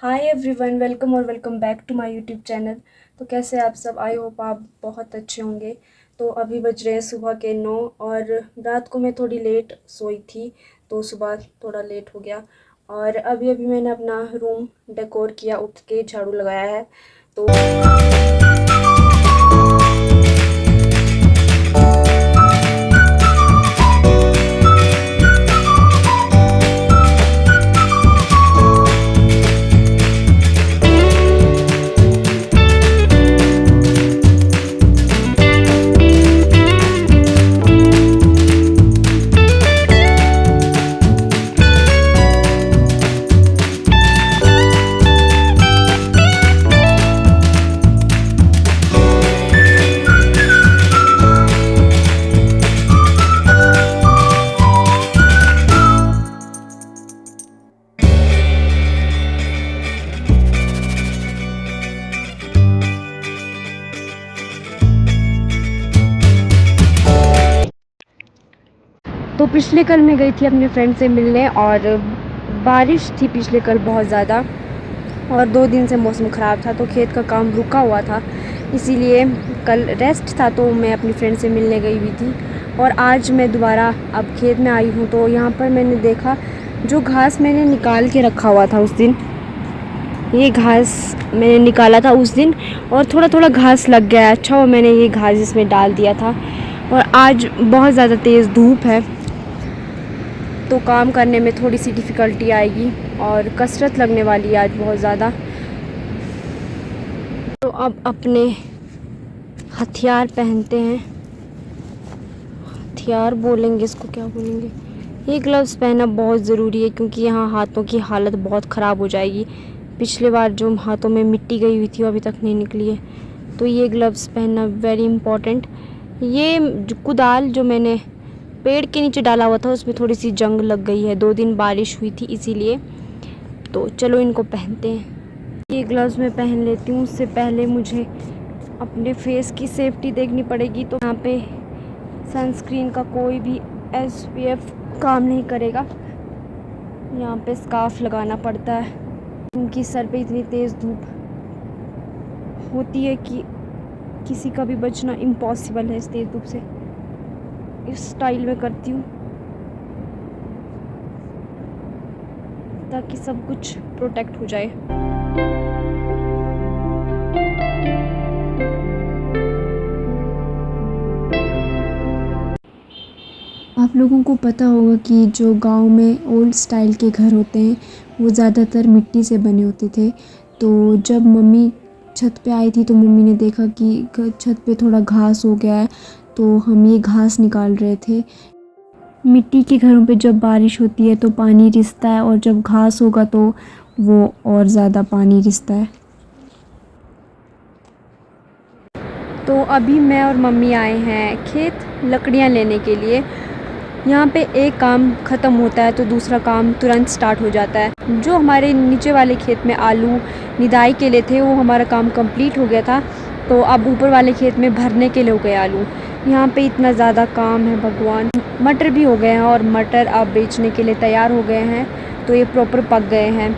हाय everyone, welcome और welcome back to my YouTube channel. तो कैसे आप सब? आई होप आप बहुत अच्छे होंगे। तो अभी बज रहे हैं सुबह के 9 और रात को मैं थोड़ी लेट सोई थी, तो सुबह थोड़ा लेट हो गया। और अभी अभी मैंने अपना रूम डेकोर किया, उठ के झाड़ू लगाया है। तो पिछले कल मैं गई थी अपने फ्रेंड से मिलने, और बारिश थी पिछले कल बहुत ज़्यादा, और 2 दिन से मौसम ख़राब था, तो खेत का काम रुका हुआ था। इसीलिए कल रेस्ट था, तो मैं अपनी फ्रेंड से मिलने गई हुई थी। और आज मैं दोबारा अब खेत में आई हूँ, तो यहाँ पर मैंने देखा जो घास मैंने निकाल के रखा हुआ था उस दिन, ये घास मैंने निकाला था उस दिन, और थोड़ा थोड़ा घास लग गया। अच्छा हुआ मैंने ये घास इसमें डाल दिया था। और आज बहुत ज़्यादा तेज़ धूप है, तो काम करने में थोड़ी सी डिफ़िकल्टी आएगी और कसरत लगने वाली है आज बहुत ज़्यादा। तो अब अपने हथियार पहनते हैं। हथियार बोलेंगे इसको, क्या बोलेंगे? ये ग्लव्स पहनना बहुत ज़रूरी है, क्योंकि यहाँ हाथों की हालत बहुत ख़राब हो जाएगी। पिछले बार जो हाथों में मिट्टी गई हुई थी वो अभी तक नहीं निकली है, तो ये ग्लव्स पहनना वेरी इम्पॉर्टेंट। ये कुदाल जो मैंने पेड़ के नीचे डाला हुआ था, उसमें थोड़ी सी जंग लग गई है, 2 दिन बारिश हुई थी इसीलिए। तो चलो इनको पहनते हैं। ये ग्लव्स मैं पहन लेती हूँ, उससे पहले मुझे अपने फेस की सेफ्टी देखनी पड़ेगी। तो यहाँ पे सनस्क्रीन का कोई भी SPF काम नहीं करेगा। यहाँ पे स्कार्फ लगाना पड़ता है, क्योंकि सर पे इतनी तेज़ धूप होती है कि किसी का भी बचना इम्पॉसिबल है इस तेज़ धूप से। इस स्टाइल में करती हूँ ताकि सब कुछ प्रोटेक्ट हो जाए। आप लोगों को पता होगा कि जो गांव में ओल्ड स्टाइल के घर होते हैं वो ज़्यादातर मिट्टी से बने होते थे। तो जब मम्मी छत पे आई थी, तो मम्मी ने देखा कि छत पे थोड़ा घास हो गया है, तो हम ये घास निकाल रहे थे। मिट्टी के घरों पे जब बारिश होती है तो पानी रिसता है, और जब घास होगा तो वो और ज़्यादा पानी रिसता है। तो अभी मैं और मम्मी आए हैं खेत लकड़ियाँ लेने के लिए। यहाँ पे एक काम ख़त्म होता है तो दूसरा काम तुरंत स्टार्ट हो जाता है। जो हमारे नीचे वाले खेत में आलू निदाई के लिए थे, वो हमारा काम कंप्लीट हो गया था, तो अब ऊपर वाले खेत में भरने के लिए हो गए आलू। यहाँ पे इतना ज़्यादा काम है भगवान। मटर भी हो गए हैं, और मटर अब बेचने के लिए तैयार हो गए हैं, तो ये प्रॉपर पक गए हैं।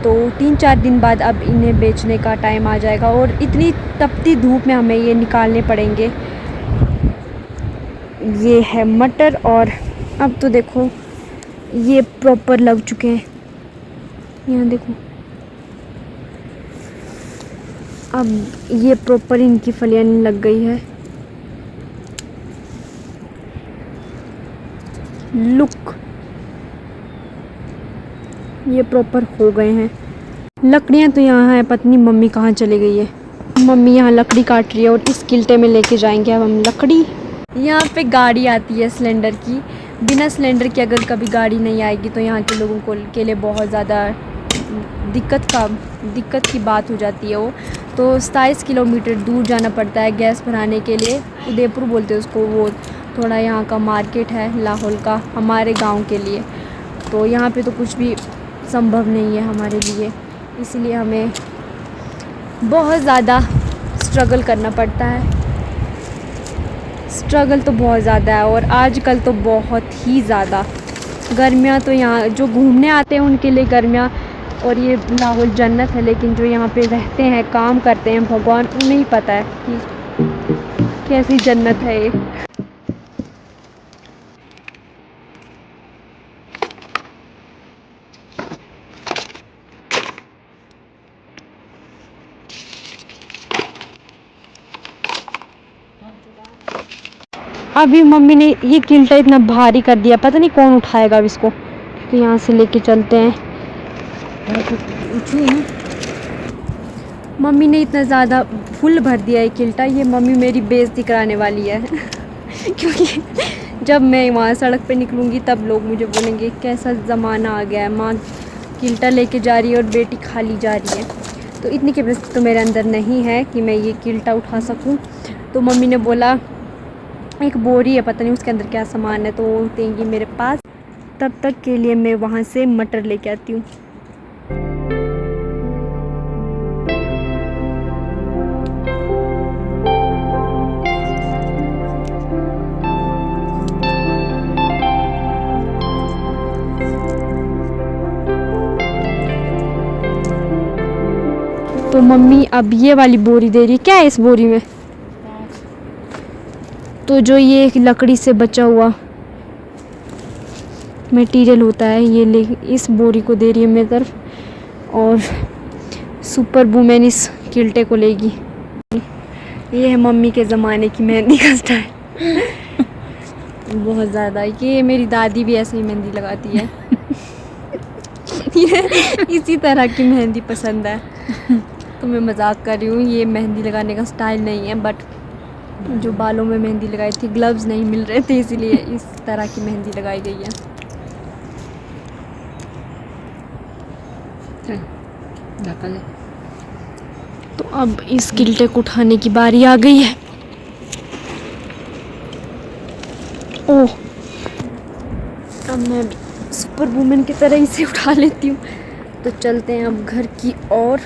तो 3-4 दिन बाद अब इन्हें बेचने का टाइम आ जाएगा, और इतनी तपती धूप में हमें ये निकालने पड़ेंगे। ये है मटर, और अब तो देखो ये प्रॉपर लग चुके हैं। यहाँ देखो, अब ये प्रॉपर इनकी फलियां लग गई है। लुक, ये प्रॉपर हो गए हैं। लकड़ियाँ तो यहाँ है, पत्नी मम्मी कहाँ चली गई है। मम्मी यहाँ लकड़ी काट रही है, और इस किल्टे में लेके जाएंगे अब हम लकड़ी। यहाँ पे गाड़ी आती है सिलेंडर की। बिना सिलेंडर के अगर कभी गाड़ी नहीं आएगी तो यहाँ के लोगों को के लिए बहुत ज़्यादा दिक्कत की बात हो जाती है। वो तो 27 किलोमीटर दूर जाना पड़ता है गैस भराने के लिए। उदयपुर बोलते हैं उसको, वो थोड़ा यहाँ का मार्केट है लाहौल का हमारे गांव के लिए। तो यहाँ पे तो कुछ भी संभव नहीं है हमारे लिए, इसलिए हमें बहुत ज़्यादा स्ट्रगल करना पड़ता है। स्ट्रगल तो बहुत ज़्यादा है, और आजकल तो बहुत ही ज़्यादा गर्मियाँ तो यहाँ जो घूमने आते हैं उनके लिए गर्मियाँ और ये लाहौल जन्नत है, लेकिन जो यहाँ पे रहते हैं, काम करते हैं, भगवान उन्हें ही पता है कि कैसी जन्नत है ये। अभी मम्मी ने ये किल्टा इतना भारी कर दिया, पता नहीं कौन उठाएगा अब इसको, तो यहाँ से लेके चलते हैं। मम्मी ने इतना ज़्यादा फुल भर दिया है किल्टा, ये मम्मी मेरी बेइज्जती कराने वाली है क्योंकि जब मैं वहाँ सड़क पे निकलूँगी तब लोग मुझे बोलेंगे कैसा ज़माना आ गया है, माँ किल्टा लेके जा रही है और बेटी खाली जा रही है। तो इतनी कैपेसिटी तो मेरे अंदर नहीं है कि मैं ये किल्टा उठा सकूँ। तो मम्मी ने बोला एक बोरी है, पता नहीं उसके अंदर क्या सामान है, तो वो देंगी मेरे पास। तब तक के लिए मैं वहाँ से मटर लेके आती हूँ। तो मम्मी अब ये वाली बोरी दे रही है। क्या है इस बोरी में? तो जो ये एक लकड़ी से बचा हुआ मटेरियल होता है, ये ले इस बोरी को दे रही है मेरी तरफ, और सुपर वुमेन इस किल्टे को लेगी। ये है मम्मी के ज़माने की मेहंदी का स्टाइल बहुत ज़्यादा। ये मेरी दादी भी ऐसे ही मेहंदी लगाती है इसी तरह की मेहंदी पसंद है। तो मैं मजाक कर रही हूँ, ये मेहंदी लगाने का स्टाइल नहीं है, बट जो बालों में मेहंदी लगाई थी, ग्लव्स नहीं मिल रहे थे, इसीलिए इस तरह की मेहंदी लगाई गई है। तो अब इस किल्टे को उठाने की बारी आ गई है। ओह, अब मैं भी सुपर वुमेन की तरह इसे उठा लेती हूँ। तो चलते हैं अब घर की ओर।